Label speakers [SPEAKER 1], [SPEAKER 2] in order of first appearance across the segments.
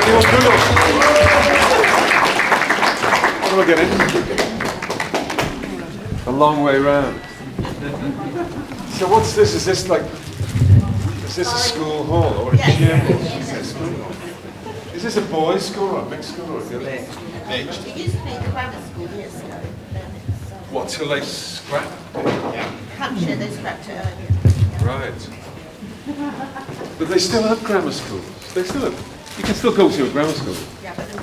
[SPEAKER 1] Anyone Google? How do I get in? A long way round. So what's this? Is this a school hall or a gym? Is this a boys' school or a mixed school or a mixed?
[SPEAKER 2] It used to be the grammar school years ago.
[SPEAKER 1] What, till they scrapped?
[SPEAKER 2] Hampshire, they scrapped it earlier.
[SPEAKER 1] Right. But they still have grammar schools. They still have. You can still go to a grammar school.
[SPEAKER 2] Yeah, but they're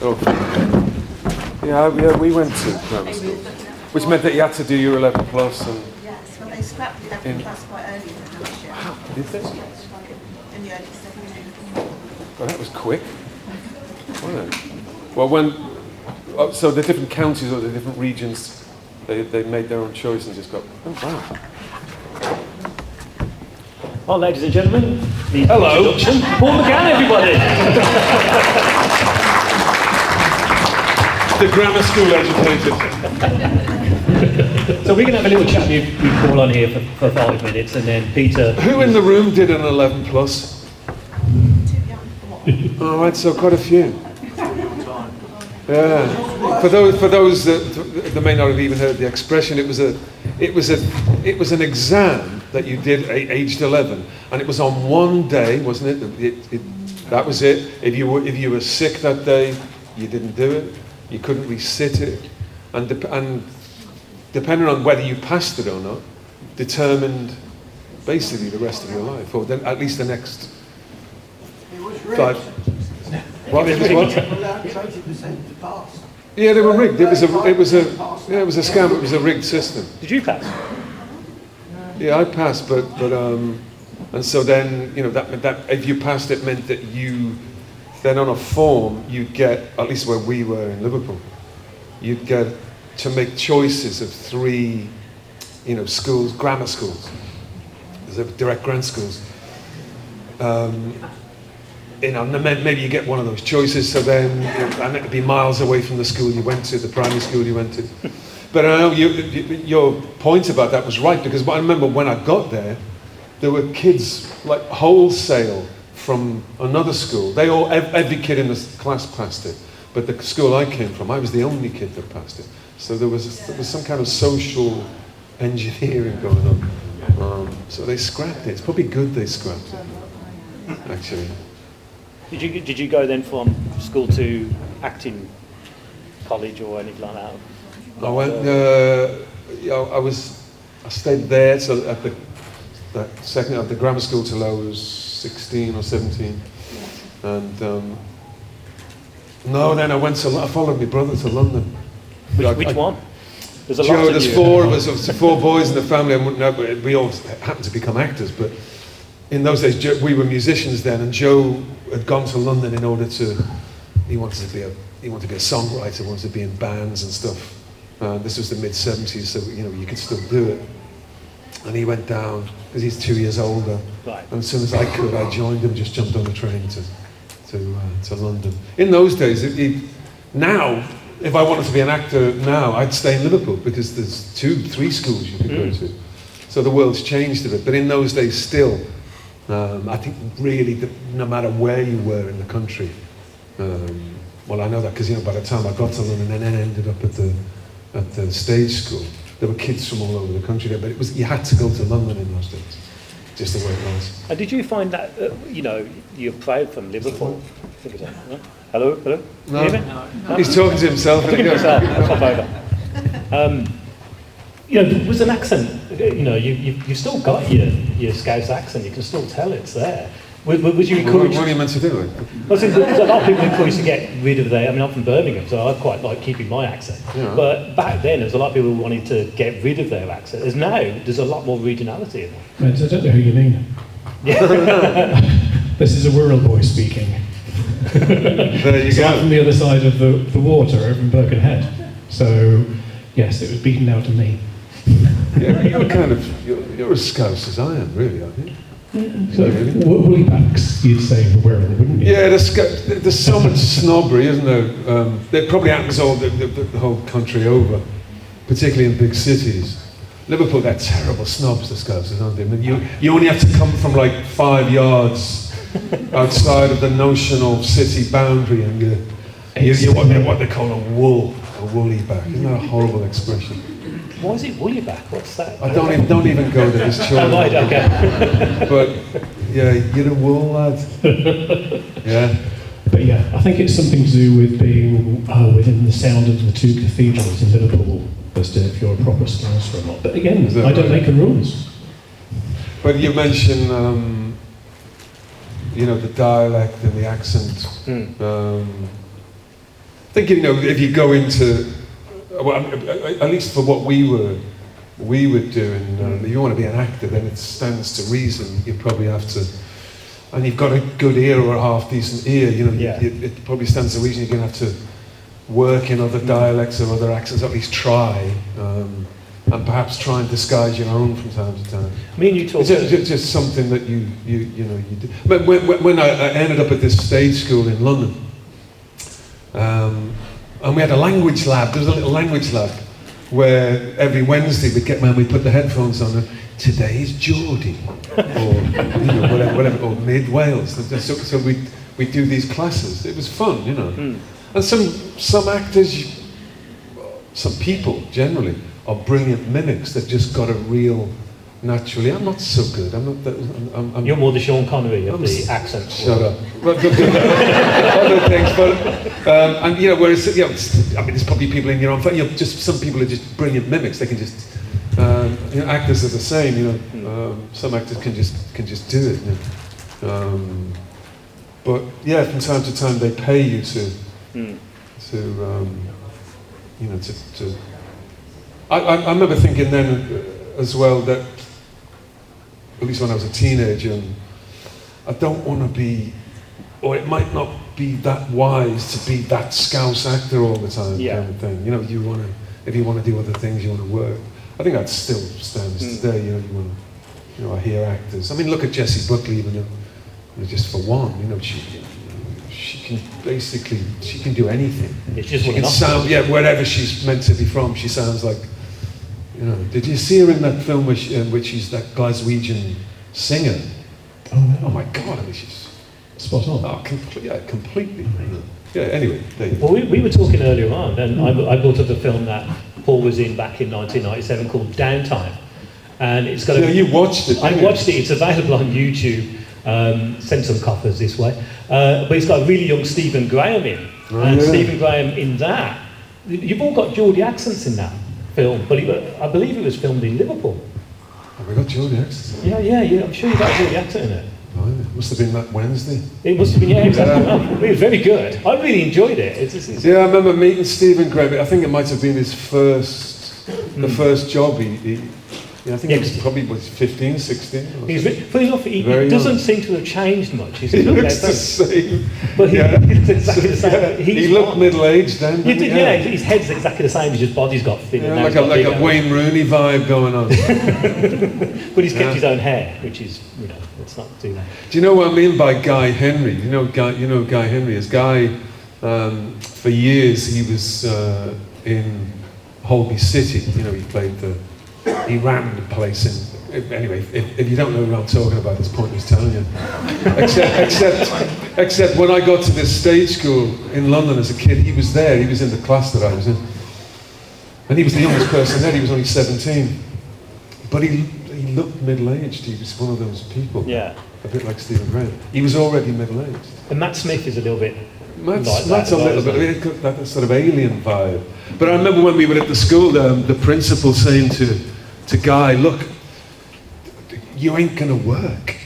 [SPEAKER 1] Oh.
[SPEAKER 2] all
[SPEAKER 1] Yeah, we went to grammar school, which meant that you had to do your 11 plus and.
[SPEAKER 2] Yes, well they scrapped 11 plus quite early in Hampshire.
[SPEAKER 1] Wow, did they?
[SPEAKER 2] In the early 70s.
[SPEAKER 1] Well, that was quick. Wasn't it? Well, so the different counties or the different regions, they made their own choice and just got. Oh wow.
[SPEAKER 3] Well, ladies and gentlemen, the
[SPEAKER 1] hello,
[SPEAKER 3] introduction. Paul McGann, everybody.
[SPEAKER 1] The grammar school educated.
[SPEAKER 3] So we're going to have a little chat with Paul on here for 5 minutes, and then Peter.
[SPEAKER 1] Who in the room did an 11 plus? All right, so quite a few. Yeah. For those that may not have even heard the expression, it was an exam that you did aged 11, and it was on one day, wasn't it? That was it. If you were sick that day, you didn't do it. You couldn't resit it, and depending on whether you passed it or not, determined basically the rest of your life, or then at least the next 5. What? It was what?
[SPEAKER 4] 20% to pass.
[SPEAKER 1] Yeah, they were rigged. It was a scam. It was a rigged system.
[SPEAKER 3] Did you pass?
[SPEAKER 1] Yeah, I passed, but and so then that if you passed, it meant that you then on a form you'd get, at least where we were in Liverpool, you'd get to make choices of 3, schools, grammar schools, direct grant schools. Maybe you get one of those choices, so then and it'd be miles away from the school you went to, the primary school you went to. But I know your point about that was right, because I remember when I got there were kids like wholesale from another school. Every kid in the class passed it, but the school I came from, I was the only kid that passed it. So there was some kind of social engineering going on. So they scrapped it. It's probably good they scrapped it, actually.
[SPEAKER 3] Did you go then from school to acting college or anything like that?
[SPEAKER 1] I went. I stayed there. So at the grammar school till I was 16 or 17, and then I followed my brother to London.
[SPEAKER 3] Which one? There's a lot.
[SPEAKER 1] Joe, there's 4 of us. It's 4 boys in the family. I wouldn't know, but we all happened to become actors. But in those days, we were musicians then, and Joe had gone to London in order to. He wanted to be a songwriter. Wanted to be in bands and stuff. This was the mid-70s, so you could still do it. And he went down because he's 2 years older.
[SPEAKER 3] Right.
[SPEAKER 1] And as soon as I could, I joined him. Just jumped on the train to London. In those days, now, if I wanted to be an actor now, I'd stay in Liverpool because there's 2-3 schools you could go to. So the world's changed a bit. But in those days, still, I think really, no matter where you were in the country, well, I know that because by the time I got to London and then ended up at the stage school, there were kids from all over the country there, but you had to go to London in those days, just the way it was.
[SPEAKER 3] And did you find that you're proud from Liverpool? Hello.
[SPEAKER 1] No. He's talking to himself.
[SPEAKER 3] I'll pop over. There was an accent. You've still got your Scouse accent. You can still tell it's there. Was you encouraged?
[SPEAKER 1] What are you meant to do?
[SPEAKER 3] Well, there's a lot of people encouraged to get rid of their. I'm from Birmingham, so I quite like keeping my accent. Yeah. But back then, there was a lot of people who wanted to get rid of their accent. There's a lot more regionality in it.
[SPEAKER 5] Right, I don't know who you mean. This is a rural boy speaking.
[SPEAKER 1] There you go.
[SPEAKER 5] I'm from the other side of the water, over in Birkenhead. So, yes, it was beaten out of me.
[SPEAKER 1] Yeah, you're as Scouse as I am, really, aren't you?
[SPEAKER 5] Woolly backs, you'd say, for Wirral, wouldn't you?
[SPEAKER 1] Yeah, there's so much snobbery, isn't there? It probably happens the whole country over, particularly in big cities. Liverpool, they're terrible snobs, the Scousers, aren't they? I mean, you only have to come from like 5 yards outside of the notional city boundary, and you're what they call a woolly back. Isn't that a horrible expression?
[SPEAKER 3] Why is it woolly back? What's that?
[SPEAKER 1] I don't even go there. There's children.
[SPEAKER 3] Oh, right, okay.
[SPEAKER 1] But yeah, you're a wool lad. Yeah.
[SPEAKER 5] But yeah, I think it's something to do with being within the sound of the two cathedrals in Liverpool, as to if you're a proper Scouser or not. But again, I don't make the rules.
[SPEAKER 1] But you mentioned, the dialect and the accent. I think, if you go into, well, at least for what we were doing, if you want to be an actor, then it stands to reason you probably have to. And you've got a good ear or a half-decent ear, it probably stands to reason you're going to have to work in other dialects or other accents, at least try, and perhaps try and disguise your own from time to time.
[SPEAKER 3] Me and you talk.
[SPEAKER 1] It's just something that you do. But when I ended up at this stage school in London, and we had a language lab, there was a little language lab, where every Wednesday we'd put the headphones on and today's Geordie, or whatever, or Mid Wales. So we do these classes. It was fun, And some actors, some people generally, are brilliant mimics. They've just got a real naturally. I'm not so good. I'm
[SPEAKER 3] You're more the Sean Connery of the accent.
[SPEAKER 1] Shut up. Other things, but and whereas there's probably people in your own. Just some people are just brilliant mimics. They can just. Actors are the same. Some actors can just do it. But yeah, from time to time they pay you to. I remember thinking then as well that, at least when I was a teenager, I don't want to be, or it might not be that wise to be that Scouse actor all the time, kind of thing. If you want to do other things, you want to work. I think that still stands today. You want to, I hear actors. I mean, look at Jessie Buckley, even just for one. She can basically do anything.
[SPEAKER 3] It's just
[SPEAKER 1] she can sound wherever she's meant to be from. She sounds like. Did you see her in that film which she's that Glaswegian singer?
[SPEAKER 5] Oh no!
[SPEAKER 1] Oh my God! I mean, she's
[SPEAKER 5] spot on.
[SPEAKER 1] Oh, completely. Yeah. Anyway, there you go.
[SPEAKER 3] Well, we were talking earlier on, and I brought up a film that Paul was in back in 1997 called Downtime, and it's got.
[SPEAKER 1] You watched it.
[SPEAKER 3] I watched it. It's available on YouTube. Send some coppers this way. But it's got a really young Stephen Graham in, Stephen Graham in that. You've all got Geordie accents in that film, but I believe it was filmed in Liverpool.
[SPEAKER 1] Have we got Geordie accents?
[SPEAKER 3] Yeah. I'm sure you got a Geordie accent in it.
[SPEAKER 1] Oh, it must have been that Wednesday.
[SPEAKER 3] It must have been, exactly. It was very good. I really enjoyed it.
[SPEAKER 1] Yeah, I remember meeting Stephen Graham. I think it might have been his first job. I think he was probably 15, 16.
[SPEAKER 3] Funny enough, he doesn't seem to have changed much.
[SPEAKER 1] He looks the same.
[SPEAKER 3] But he looks exactly the same.
[SPEAKER 1] He looked middle-aged then.
[SPEAKER 3] His head's exactly the same, his body's got thin.
[SPEAKER 1] Like a Wayne Rooney vibe going on.
[SPEAKER 3] But he's kept his own hair, which is, let's not do that.
[SPEAKER 1] Do you know what I mean by Guy Henry? You know Guy Henry is Guy. For years he was in Holby City. He played he ran the place. Anyway, if you don't know who I'm talking about, it's pointless telling you. Except when I got to this stage school in London as a kid, he was there. He was in the class that I was in, and he was the youngest person there. He was only 17, but he looked middle-aged. He was one of those people.
[SPEAKER 3] Yeah.
[SPEAKER 1] A bit like Stephen Graham. He was already middle-aged.
[SPEAKER 3] And Matt Smith is a little bit.
[SPEAKER 1] Matt's a little bit that sort of alien vibe. But I remember when we were at the school, the principal saying to Guy, look, you ain't going to work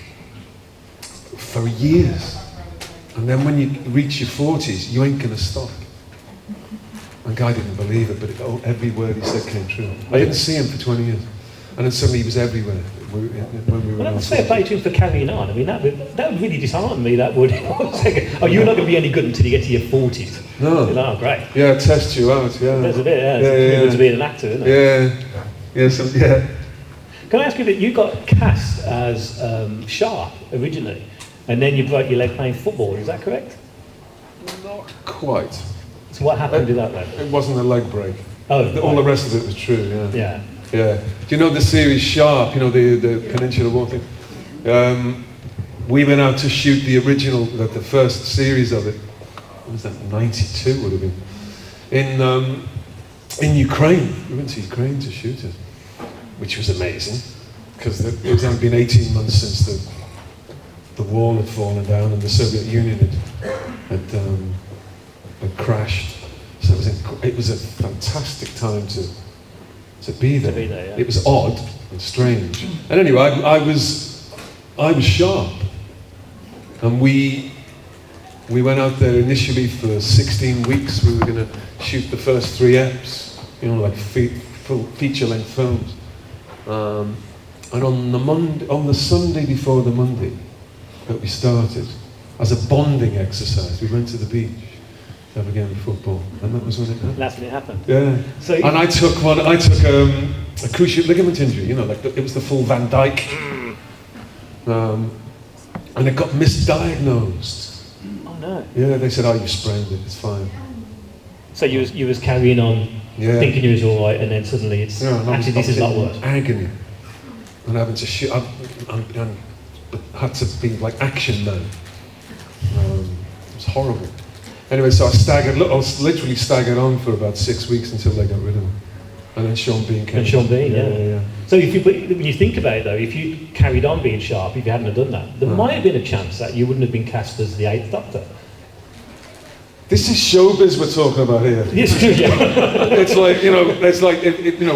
[SPEAKER 1] for years. And then when you reach your 40s, you ain't going to stop. And Guy didn't believe it, but every word he said came true. I didn't see him for 20 years. And then suddenly he was everywhere when we were
[SPEAKER 3] Well, that's fair play to him for carrying on. I mean, that would really dishearten me, that would. You're not going to be any good until you get to your 40s.
[SPEAKER 1] No.
[SPEAKER 3] Oh, great.
[SPEAKER 1] Yeah, test you out, yeah.
[SPEAKER 3] That's a bit, it's good to be an actor, isn't it?
[SPEAKER 1] Yeah.
[SPEAKER 3] Can I ask you that you got cast as Sharp originally, and then you broke your leg playing football, is that correct?
[SPEAKER 1] Not quite.
[SPEAKER 3] So what happened to that then?
[SPEAKER 1] It wasn't a leg break.
[SPEAKER 3] Oh,
[SPEAKER 1] all the rest of it was true,
[SPEAKER 3] Yeah.
[SPEAKER 1] Yeah. Do you know the series Sharp, the Peninsula War thing? we went out to shoot the original, the first series of it. What was that? 92 would have been in Ukraine. We went to Ukraine to shoot it, which was amazing because it had only been 18 months since the wall had fallen down and the Soviet Union had crashed. So it was a fantastic time to be there.
[SPEAKER 3] Yeah.
[SPEAKER 1] It was odd and strange. And anyway, I was sharp, and we went out there initially for 16 weeks. We were going to shoot the first 3 eps, like full feature-length films. And on the Sunday before the Monday that we started, as a bonding exercise, we went to the beach to have a game of football, and that was when it happened.
[SPEAKER 3] That's when it happened.
[SPEAKER 1] Yeah.
[SPEAKER 3] So
[SPEAKER 1] and I took a cruciate ligament injury. It was the full Van Dyke, and it got misdiagnosed.
[SPEAKER 3] Oh no.
[SPEAKER 1] Yeah, they said, "Oh, you sprained it. It's fine."
[SPEAKER 3] So you was carrying on,
[SPEAKER 1] Yeah.
[SPEAKER 3] thinking you was all right, and then suddenly it's actually this is a lot worse.
[SPEAKER 1] Agony, and having to shoot. I had to be like Action Man. It was horrible. Anyway, so I was literally staggered on for about 6 weeks until they got rid of me. And then Sean Bean came.
[SPEAKER 3] And Sean Bean, yeah.
[SPEAKER 1] Yeah.
[SPEAKER 3] So when you think about it though, if you carried on being sharp, if you hadn't have done that, there might have been a chance that you wouldn't have been cast as the 8th Doctor.
[SPEAKER 1] This is showbiz we're talking about here.
[SPEAKER 3] Yes, yeah.
[SPEAKER 1] It's like,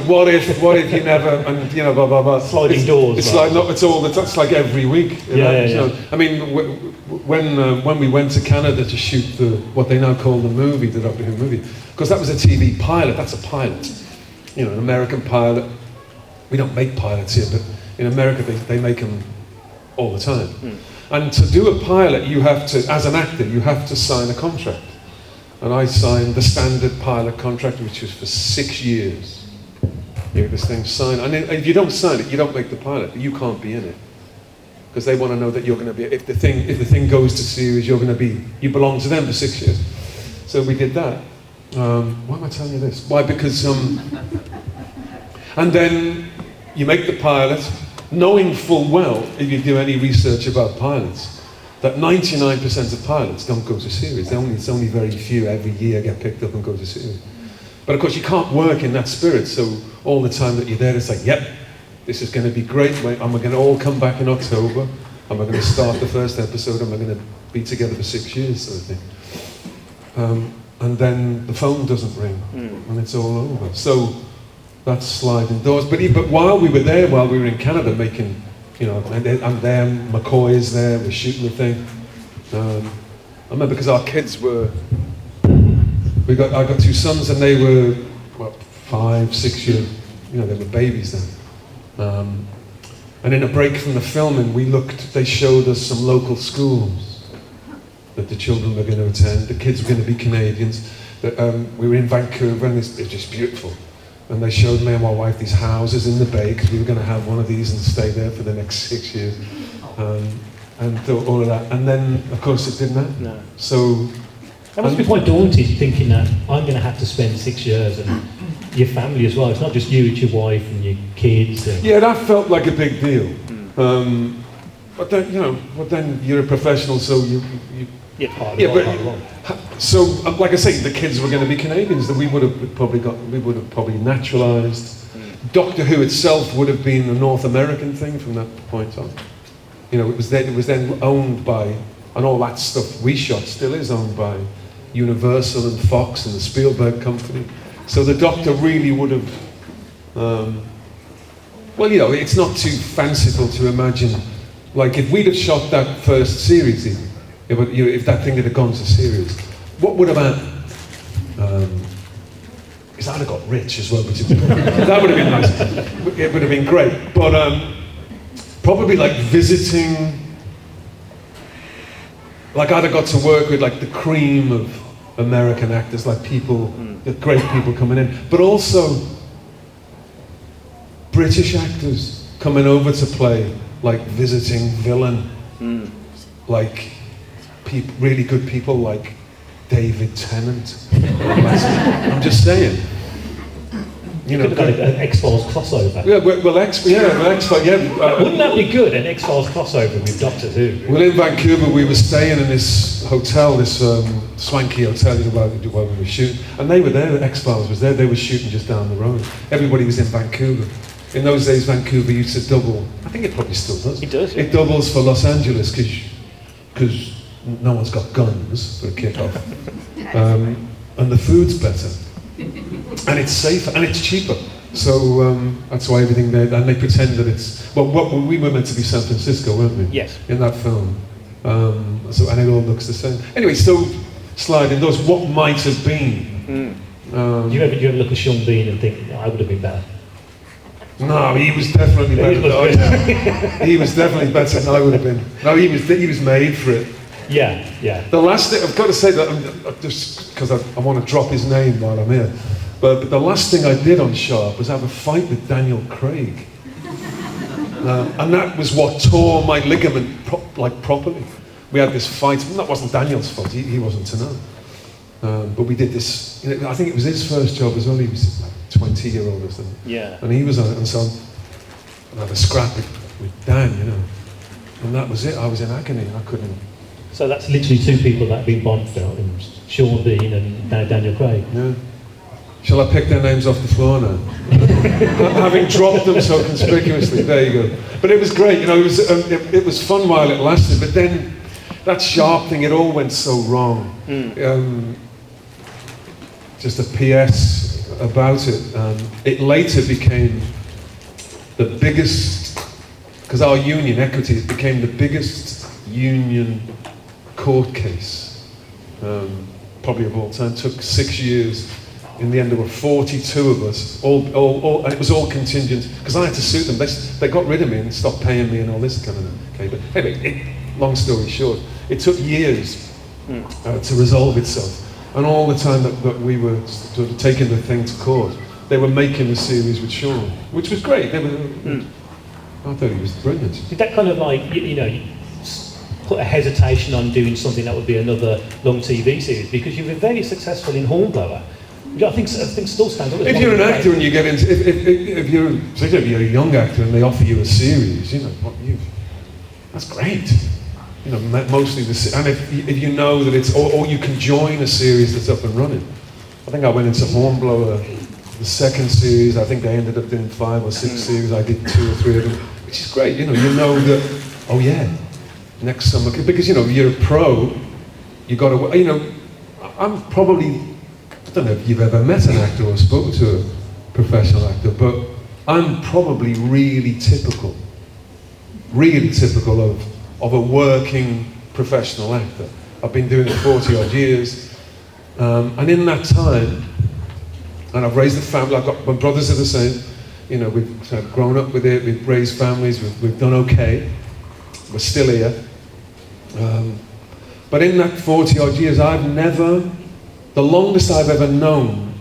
[SPEAKER 1] what if you never, and blah, blah, blah.
[SPEAKER 3] Sliding doors.
[SPEAKER 1] It's
[SPEAKER 3] right?
[SPEAKER 1] like, it's like every week.
[SPEAKER 3] Yeah.
[SPEAKER 1] I mean, when we went to Canada to shoot what they now call the Doctor Who movie, because that was a TV pilot, that's a pilot. An American pilot. We don't make pilots here, but in America they make them all the time. And to do a pilot, you have to, as an actor, you have to sign a contract. And I signed the standard pilot contract, which was for 6 years. You get this thing signed, and if you don't sign it, you don't make the pilot. You can't be in it because they want to know that you're going to be. If the thing goes to series, you belong to them for 6 years. So we did that. Why am I telling you this? Why? Because and then you make the pilot, knowing full well, if you do any research about pilots, that 99% of pilots don't go to series. It's only very few every year get picked up and go to series. But of course you can't work in that spirit, so all the time that you're there, it's like, yep, this is going to be great, mate, and we're going to all come back in October, and we're going to start the first episode, and we're going to be together for 6 years, sort of thing. And then the phone doesn't ring, and it's all over. So that's sliding doors. But while we were there, while we were in Canada making, and there, McCoy is there, we're shooting the thing. I remember because our kids were, I got 2 sons and they were, 5, 6 years, they were babies then. And in a break from the filming, they showed us some local schools that the children were going to attend. The kids were going to be Canadians. We were in Vancouver and it was just beautiful. And they showed me and my wife these houses in the bay because we were going to have one of these and stay there for the next 6 years. And all of that. And then, of course, it didn't happen.
[SPEAKER 3] No.
[SPEAKER 1] So...
[SPEAKER 3] That must be quite daunting, thinking that I'm going to have to spend 6 years, and your family as well. It's not just you, it's your wife and your kids.
[SPEAKER 1] Yeah, that felt like a big deal. But then, you're a professional, so you so, like I say, the kids were going to be Canadians. That we would have probably naturalised. Doctor Who itself would have been a North American thing from that point on. It was then owned by, and all that stuff we shot still is owned by Universal and Fox and the Spielberg company. So the Doctor really would have. It's not too fanciful to imagine, like if we'd have shot that first series even. If that thing had gone to series, what would have happened? Because I'd have got rich as well, but that would have been nice. It would have been great, but probably like visiting. Like I'd have got to work with like the cream of American actors, like the great people coming in, but also British actors coming over to play like visiting villain, like. Really good people like David Tennant. I'm just saying. you
[SPEAKER 3] Could have had an X-Files crossover.
[SPEAKER 1] Yeah, well, X-Files, yeah.
[SPEAKER 3] Wouldn't that be good, an X-Files crossover with Doctor Who?
[SPEAKER 1] Well, in Vancouver, we were staying in this hotel, this swanky hotel, while we were shooting, and they were there. The X-Files was there. They were shooting just down the road. Everybody was in Vancouver. In those days, Vancouver used to double. I think it probably still does.
[SPEAKER 3] It does.
[SPEAKER 1] It doubles for Los Angeles because no one's got guns for a kick-off, and the food's better, and it's safer and it's cheaper. So that's why everything there, and they pretend that it's, well, we were meant to be San Francisco, weren't we?
[SPEAKER 3] Yes.
[SPEAKER 1] In that film. So, and it all looks the same. Anyway, so slide indoors, what might have been.
[SPEAKER 3] Do you ever look at Sean Bean and think, I would have been better?
[SPEAKER 1] No, he was definitely better than I am. He was definitely better than I would have been. No, he was made for it.
[SPEAKER 3] Yeah, yeah.
[SPEAKER 1] The last thing, I've got to say that, just because I want to drop his name while I'm here, but the last thing I did on Sharp was have a fight with Daniel Craig. And that was what tore my ligament properly. We had this fight, and that wasn't Daniel's fault, he wasn't to know. But we did this, I think it was his first job as well, he was like 20-year-old or something.
[SPEAKER 3] Yeah.
[SPEAKER 1] And he was on it, and so I had a scrap with Dan, and that was it. I was in agony, I couldn't.
[SPEAKER 3] So that's literally two people that have been Bond films, Sean Bean and now Daniel Craig.
[SPEAKER 1] Yeah. Shall I pick their names off the floor now? Having dropped them so conspicuously, there you go. But it was great, it was fun while it lasted, but then that Sharp thing, it all went so wrong. Just a PS about it. It later became the biggest, because our union, Equity, it became the biggest union court case, probably of all time. It took 6 years. In the end, there were 42 of us, and it was all contingent, because I had to sue them. They got rid of me and stopped paying me and all this kind of thing. Okay, but anyway, long story short, it took years to resolve itself. And all the time that we were sort of taking the thing to court, they were making the series with Sean, which was great. I thought he was brilliant.
[SPEAKER 3] Did that kind of put a hesitation on doing something that would be another long TV series? Because you were very successful in Hornblower. I think still stands up.
[SPEAKER 1] If you're an actor and you get into, particularly if you're a young actor and they offer you a series, that's great. Mostly and if you know that it's, or you can join a series that's up and running. I think I went into Hornblower, the second series. I think they ended up doing 5 or 6 series. I did 2 or 3 of them, which is great. You know that. Next summer, because you're a pro. You got to. I'm probably. I don't know if you've ever met an actor or spoken to a professional actor, but I'm probably really typical of a working professional actor. I've been doing it 40 odd years, and in that time, and I've raised a family. My brothers are the same. We've kind of grown up with it. We've raised families. We've done okay. We're still here. But in that 40 odd years, the longest I've ever known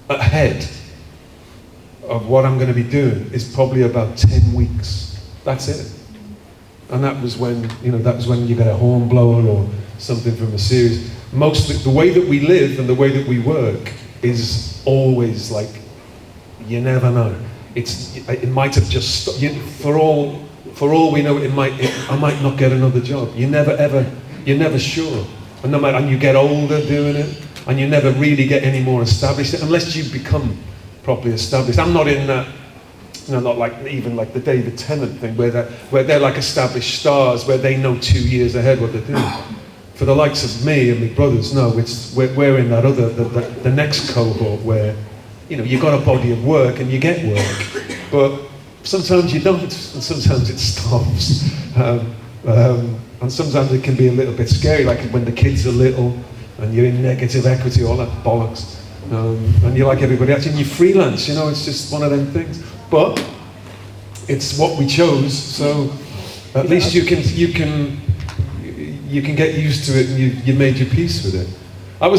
[SPEAKER 1] ahead of what I'm going to be doing is probably about 10 weeks. That's it. And that was when you get a Hornblower or something from a series. Mostly the way that we live and the way that we work is always like, you never know. It might have just, for all we know, I might not get another job. You're never sure. And you get older doing it, and you never really get any more established, unless you become properly established. I'm not in that, not like even like the David Tennant thing, where they're like established stars, where they know 2 years ahead what they're doing. For the likes of me and my brothers, no, we're in that other, the next cohort where, you got a body of work and you get work, but sometimes you don't, and sometimes it stops. And sometimes it can be a little bit scary, like when the kids are little and you're in negative equity, all that bollocks. And you're like everybody else, and you freelance, it's just one of them things. But it's what we chose, so at least you can get used to it, and you made your peace with it. I'm a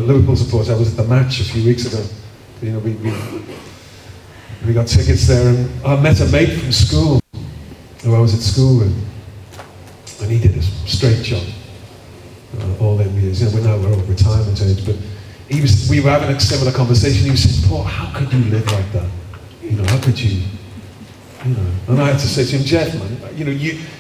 [SPEAKER 1] Liverpool supporter. I was at the match a few weeks ago. We got tickets there, and I met a mate from school who I was at school with, and he did a straight job all them years. We're over retirement age, but we were having a similar conversation. He was saying, Paul, how could you live like that? You know, how could you? You know, and I had to say to him, Jeff, man, you know,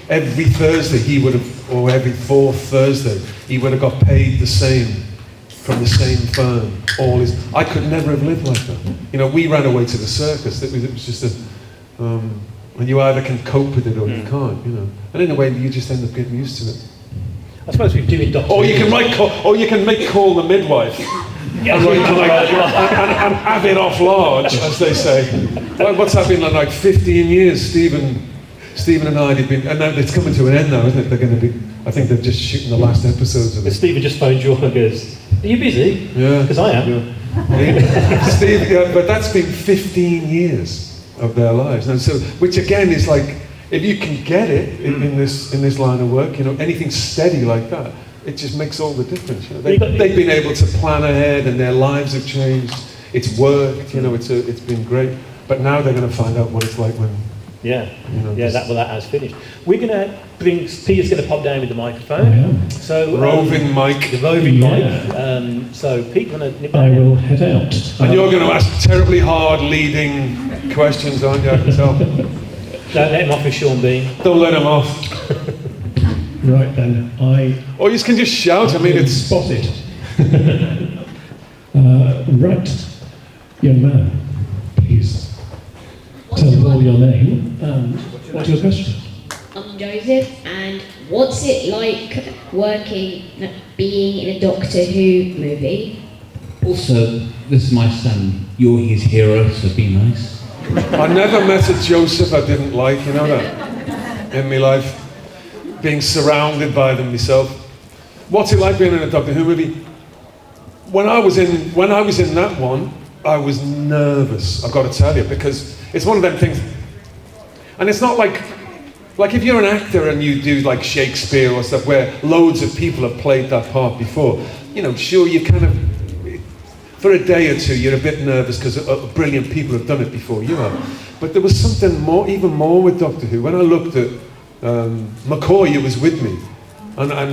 [SPEAKER 1] every Thursday he would have, or every fourth Thursday, he would have got paid the same from the same firm. I could never have lived like that. You know, we ran away to the circus. It was just and you either can cope with it or you can't. You know, and in a way, you just end up getting used to it.
[SPEAKER 3] I suppose we're doing Doctor
[SPEAKER 1] Or you can make call the midwife. and have it off large, as they say. Like, what's that been like 15 years? Stephen and I have been, and now it's coming to an end now, isn't it? They're going to be. I think they're just shooting the last episodes of it.
[SPEAKER 3] Stephen just phoned you up and goes, "Are you busy?"
[SPEAKER 1] Yeah.
[SPEAKER 3] Because I am.
[SPEAKER 1] Yeah. Steve, yeah, but that's been 15 years of their lives, and so which again is like, if you can get it in this line of work, you know, anything steady like that. It just makes all the difference. You know? They've been able to plan ahead, and their lives have changed. It's worked, you know. It's been great. But now they're going to find out what it's like when.
[SPEAKER 3] Yeah,
[SPEAKER 1] you know,
[SPEAKER 3] that has finished. We're going to bring. Peter's going to pop down with the microphone.
[SPEAKER 5] Yeah.
[SPEAKER 3] So
[SPEAKER 1] roving mic.
[SPEAKER 3] The roving
[SPEAKER 5] Yeah.
[SPEAKER 3] mic. So Pete, want to nip
[SPEAKER 5] I
[SPEAKER 3] that
[SPEAKER 5] will head out.
[SPEAKER 1] And you're going to ask terribly hard leading questions, aren't you? I can tell.
[SPEAKER 3] Don't let him off with Sean Bean.
[SPEAKER 1] Don't let him off.
[SPEAKER 5] Right then,
[SPEAKER 1] Or you can just shout. I mean, it's
[SPEAKER 5] spotted. Right, young man, please tell all your name and what's your question?
[SPEAKER 6] I'm Joseph, and what's it like being in a Doctor Who movie?
[SPEAKER 7] Also, this is my son. You're his hero, so be nice.
[SPEAKER 1] I never met a Joseph I didn't like. You know that in my life. Being surrounded by them myself. What's it like being in a Doctor Who movie? When I was in that one, I was nervous, I've got to tell you, because it's one of them things, and it's not like if you're an actor and you do like Shakespeare or stuff where loads of people have played that part before, you know, sure, you kind of, for a day or two, you're a bit nervous because brilliant people have done it before you have. But there was something more, even more with Doctor Who. When I looked at McCoy, who was with me, and I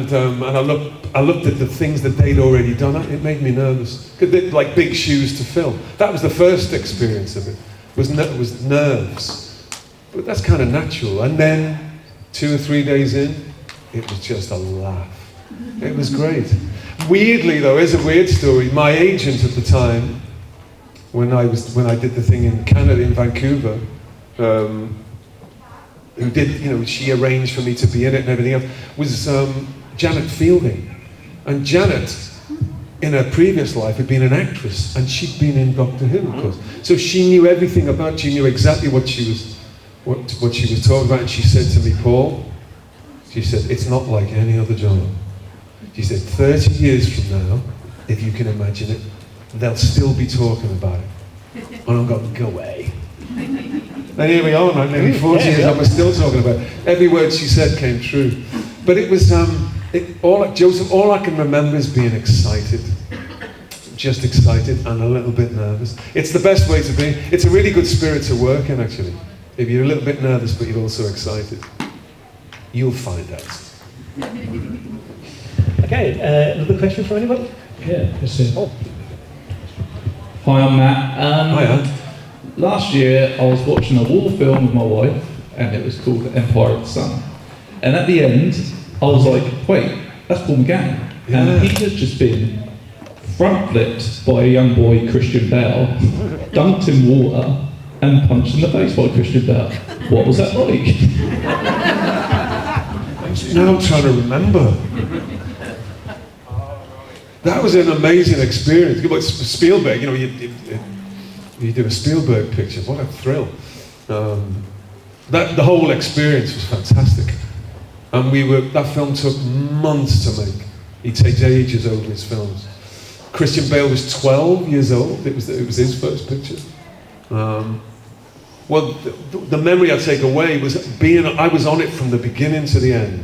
[SPEAKER 1] looked at the things that they'd already done. It made me nervous. Like big shoes to fill. That was the first experience of it. Was nerves, but that's kind of natural. And then 2 or 3 days in, it was just a laugh. It was great. Weirdly, though, here's a weird story. My agent at the time, when I did the thing in Canada, in Vancouver. Who did, you know, she arranged for me to be in it and everything else, was Janet Fielding. And Janet, in her previous life, had been an actress, and she'd been in Doctor Who, of course. So she knew everything about, she knew exactly what she was talking about, and she said to me, Paul, she said, it's not like any other job. She said, 30 years from now, if you can imagine it, they'll still be talking about it. And I'm going, go away. And here we are, like nearly 40 years, and we're still talking about it. Every word she said came true. But it was, Joseph, all I can remember is being excited. Just excited and a little bit nervous. It's the best way to be. It's a really good spirit to work in, actually. If you're a little bit nervous, but you're also excited. You'll find out.
[SPEAKER 3] Okay, another question for anybody?
[SPEAKER 5] Yeah, that's it.
[SPEAKER 3] Oh.
[SPEAKER 7] Hi, I'm Matt.
[SPEAKER 1] Hiya.
[SPEAKER 7] Last year, I was watching a war film with my wife, and it was called Empire of the Sun. And at the end, I was like, wait, that's Paul McGann. And he had just been front-flipped by a young boy, Christian Bale, dunked in water, and punched in the face by Christian Bale. What was that like?
[SPEAKER 1] Now I'm trying to remember. That was an amazing experience. Spielberg, you know, you did a Spielberg picture. What a thrill! The whole experience was fantastic, and that film took months to make. He takes ages over his films. Christian Bale was 12 years old. It was his first picture. Well, the memory I take away was I was on it from the beginning to the end,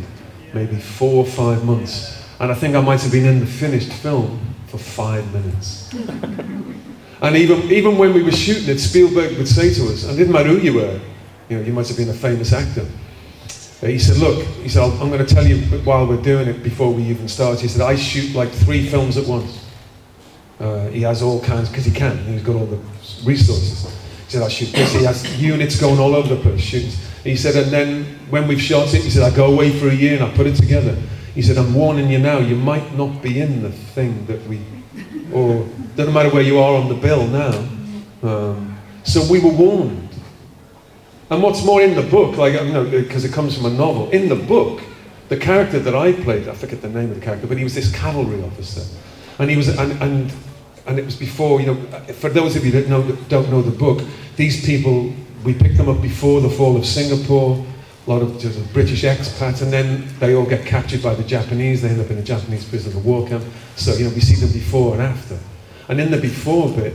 [SPEAKER 1] maybe 4 or 5 months, and I think I might have been in the finished film for 5 minutes. And even when we were shooting it, Spielberg would say to us, and it didn't matter who you were, you know, you might have been a famous actor. He said, look, I'm going to tell you while we're doing it, before we even start, he said, I shoot like 3 films at once. He has all kinds, because he can, he's got all the resources. He said, I shoot this, he has units going all over the place, shooting. He said, and then when we've shot it, he said, I go away for a year and I put it together. He said, I'm warning you now, you might not be in the thing that we, or doesn't matter where you are on the bill now. So we were warned. And what's more, in the book, like, you know, because it comes from a novel, in the book, the character that I played, I forget the name of the character, but he was this cavalry officer. And he was, and it was before, you know, for those of you that don't know the book, these people, we picked them up before the fall of Singapore, a lot of just British expats, and then they all get captured by the Japanese, they end up in a Japanese prisoner of war camp. So, you know, we see them before and after. And in the before bit,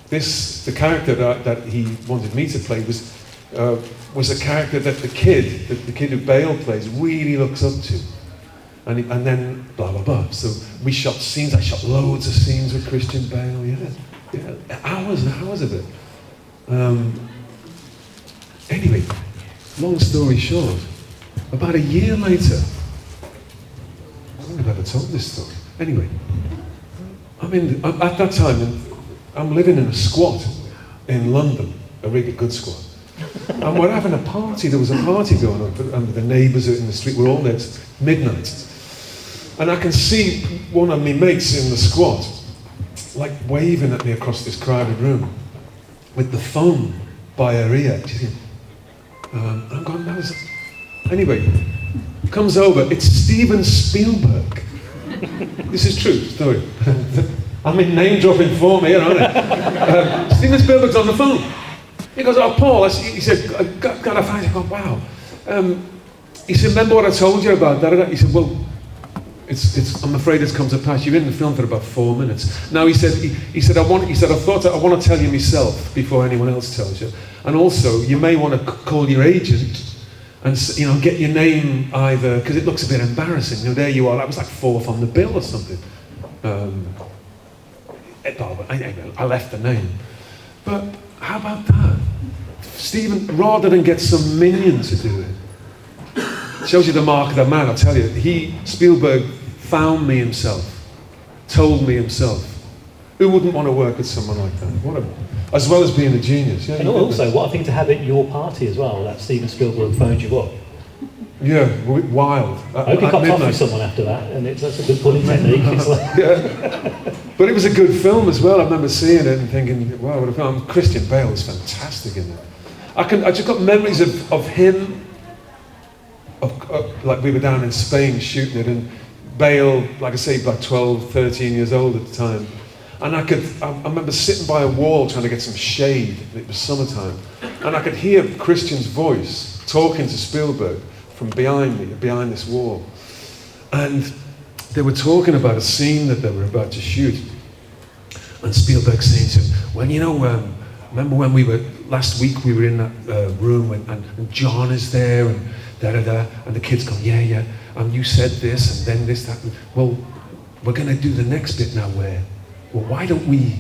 [SPEAKER 1] the character that he wanted me to play was a character that the kid who Bale plays really looks up to. And then blah, blah, blah. So we shot scenes, I shot loads of scenes with Christian Bale, yeah, hours and hours of it. Anyway, long story short, about a year later, I don't know if I've ever told this story. Anyway, at that time, I'm living in a squat in London, a really good squat. And we're having a party, there was a party going on, and the neighbours in the street were all there, it's midnight. And I can see one of my mates in the squat, like waving at me across this crowded room, with the phone by her ear. She's going, I'm going, that was... Anyway, comes over, it's Steven Spielberg. This is true story. I mean, name dropping for me, aren't I? Steven Spielberg's on the phone. He goes, oh, Paul, he said, got a phone. I go, wow. He said, remember what I told you about that? He said, well, I'm afraid it's come to pass. You're in the film for about 4 minutes. Now, he said, I want to tell you myself before anyone else tells you. And also, you may want to call your agent and, you know, get your name either, because it looks a bit embarrassing. You know, there you are, that was like 4th on the bill or something. I left the name. But how about that? Stephen, rather than get some minion to do it, shows you the mark of the man, I'll tell you. Spielberg found me himself, told me himself. Who wouldn't want to work with someone like that? As well as being a genius. Yeah,
[SPEAKER 3] and also, what a thing to have at your party as well, that Steven Spielberg phoned you up.
[SPEAKER 1] Yeah, wild.
[SPEAKER 3] I hope you got off with someone after that, and that's a good pulling technique. It's like...
[SPEAKER 1] Yeah. But it was a good film as well. I remember seeing it and thinking, wow, what a film. Christian Bale was fantastic in it. I just got memories of him, like we were down in Spain shooting it, and Bale, like I say, like 12, 13 years old at the time. And I remember sitting by a wall trying to get some shade. It was summertime. And I could hear Christian's voice talking to Spielberg from behind me, behind this wall. And they were talking about a scene that they were about to shoot. And Spielberg saying to him, well, you know, remember when last week we were in that room and John is there and da-da-da, and the kids go, yeah, and you said this and then this, that. Well, we're going to do the next bit now where, well, why don't we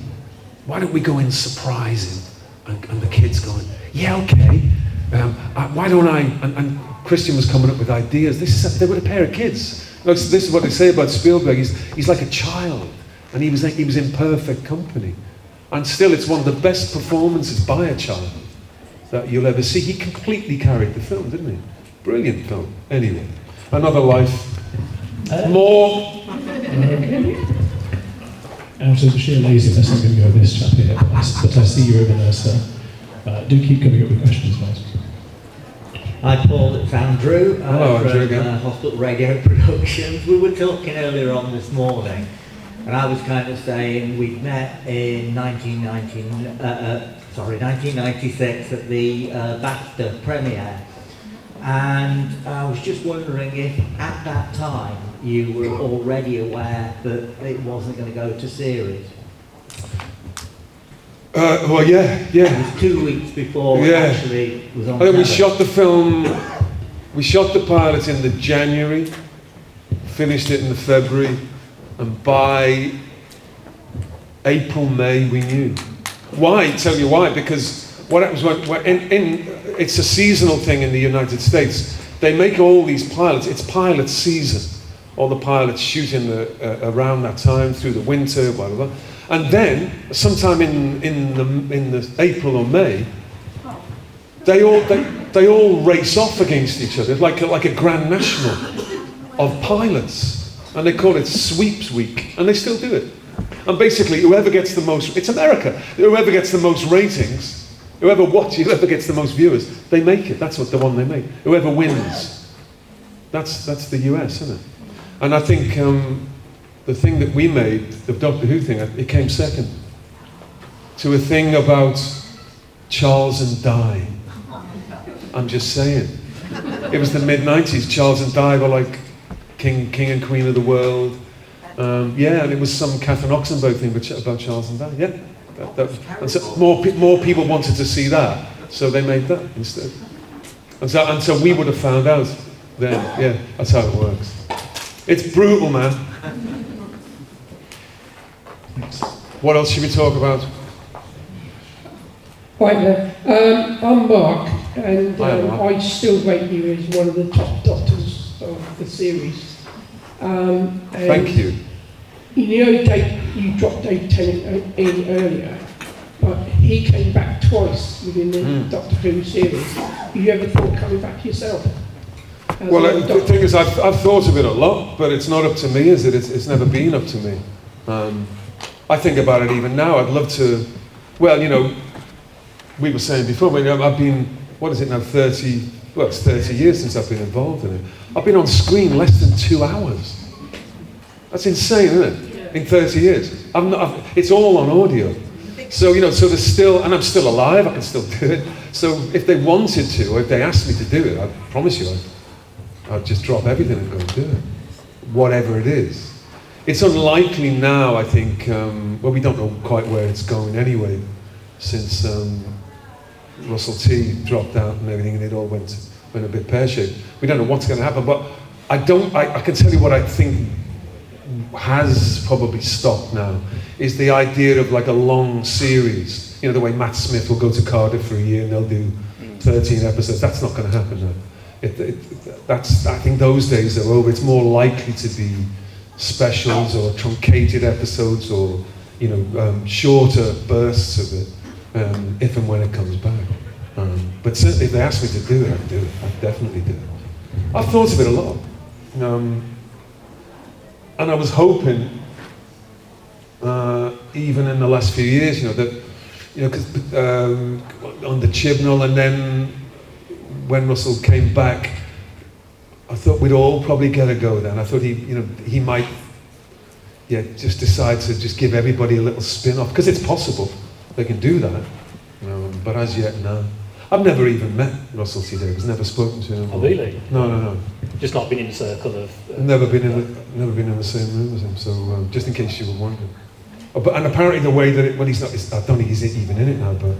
[SPEAKER 1] go in surprising? And the kids going, yeah, okay. Why don't I? And Christian was coming up with ideas. They were a pair of kids. This is what they say about Spielberg. He's like a child, and he was in perfect company. And still, it's one of the best performances by a child that you'll ever see. He completely carried the film, didn't he? Brilliant film. Anyway, another life. More.
[SPEAKER 5] Out of sheer laziness, I'm going to go with this chap here, but I see you're over there, so do keep coming up with questions, guys.
[SPEAKER 8] Hi Paul, it's Andrew.
[SPEAKER 1] Hello, Andrew again.
[SPEAKER 8] Hospital Radio Productions. We were talking earlier on this morning, and I was kind of saying we'd met in 1996 at the BAFTA premiere, and I was just wondering if at that time you were already aware that it wasn't going to go to series.
[SPEAKER 1] Well, yeah.
[SPEAKER 8] It was 2 weeks before it actually was on.
[SPEAKER 1] I think we shot the film. We shot the pilot in the January, finished it in the February, and by April, May we knew. Why? Tell you why? Because what happens it's a seasonal thing in the United States. They make all these pilots. It's pilot season. all the pilots shooting around that time through the winter, blah blah blah. And then sometime in the April or May, they all race off against each other like a grand national of pilots, and they call it Sweeps Week, and they still do it. And basically, whoever gets the most, it's America, whoever gets the most ratings, whoever gets the most viewers, they make it. That's what the one they make. Whoever wins, that's the US, isn't it? And I think the thing that we made, the Doctor Who thing, it came second to a thing about Charles and Di. I'm just saying. It was the mid-90s. Charles and Di were like king and queen of the world. Yeah, and it was some Catherine Oxenberg thing about Charles and Di. Yeah, and so more people wanted to see that, so they made that instead. And so we would have found out then. Yeah, that's how it works. It's brutal, man. What else should we talk about?
[SPEAKER 9] Hi there. I'm Mark, and
[SPEAKER 1] Hi, Mark.
[SPEAKER 9] I still rate you as one of the top doctors of the series. And
[SPEAKER 1] Thank you.
[SPEAKER 9] You know, you dropped Dave Tennant in earlier, but he came back twice within the Doctor Who series. Have you ever thought coming back yourself?
[SPEAKER 1] Well, the thing is, I've thought of it a lot, but it's not up to me, is it? It's never been up to me. I think about it even now. I'd love to. Well, you know, we were saying before, I've been, what is it now, 30, well, it's 30 years since I've been involved in it. I've been on screen less than 2 hours. That's insane, isn't it? In 30 years. It's all on audio. So, you know, so there's still, and I'm still alive, I can still do it. So if they wanted to, or if they asked me to do it, I promise you, I'd just drop everything and go and do it. Whatever it is. It's unlikely now, I think, well, we don't know quite where it's going anyway, since Russell T dropped out and everything, and it all went a bit pear-shaped. We don't know what's going to happen, but I can tell you what I think has probably stopped now, is the idea of like a long series. You know, the way Matt Smith will go to Cardiff for a year and they'll do 13 episodes. That's not going to happen now. I think those days are over. It's more likely to be specials or truncated episodes, or, you know, shorter bursts of it, if and when it comes back. But certainly if they ask me to do it, I'd do it. I'd definitely do it. I've thought of it a lot. And I was hoping, even in the last few years, you know, that, you know, 'cause, on the Chibnall, and then when Russell came back, I thought we'd all probably get a go then. I thought he might, just decide to just give everybody a little spin-off, because it's possible they can do that. But as yet, no. I've never even met Russell T Davies, never spoken to him.
[SPEAKER 3] Oh, really?
[SPEAKER 1] No.
[SPEAKER 3] Just not been in the circle of...
[SPEAKER 1] Never been in the same room as him, so just in case you were wondering. And apparently the way that I don't think he's even in it now, but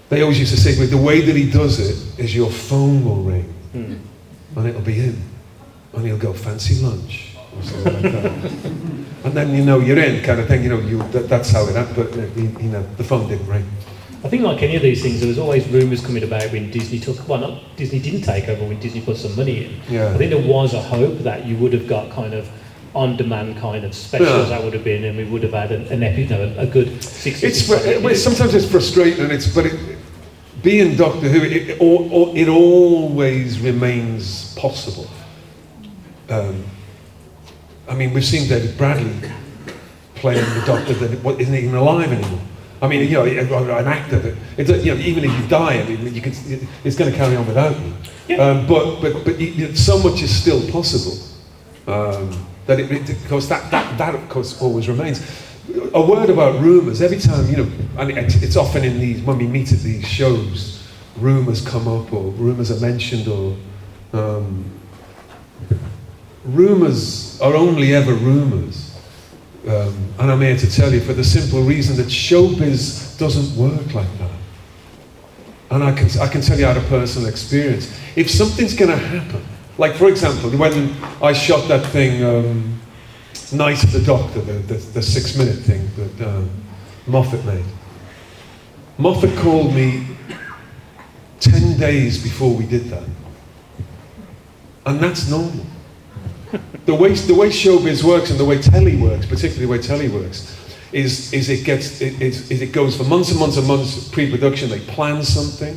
[SPEAKER 1] they always used to say, the way that he does it is your phone will ring, and it'll be him, and he'll go, fancy lunch, or something like that. And then, you know, you're in, kind of thing, you know, that's how it happened, but the phone didn't ring.
[SPEAKER 3] I think like any of these things, there was always rumours coming about when Disney Disney didn't take over, when Disney put some money in.
[SPEAKER 1] Yeah.
[SPEAKER 3] I think there was a hope that you would have got kind of on-demand kind of specials, that would have been, and we would have had a good 60.
[SPEAKER 1] Sometimes it's frustrating, being Doctor Who, it always remains possible. I mean, we've seen David Bradley playing the Doctor that isn't even alive anymore. I mean, you know, an actor, even if you die, I mean, it's going to carry on without you. Yeah. But so much is still possible. That of course always remains. A word about rumours. Every time, you know, and it's often in these, when we meet at these shows, rumours come up, or rumours are mentioned, or rumours are only ever rumours. And I'm here to tell you, for the simple reason that showbiz doesn't work like that. And I can tell you out of personal experience, if something's going to happen, like for example, when I shot that thing, Night of the Doctor, the 6-minute thing that Moffat made. Moffat called me 10 days before we did that. And that's normal. the way showbiz works and the way telly works, particularly the way telly works, is it goes for months and months and months pre-production. They plan something.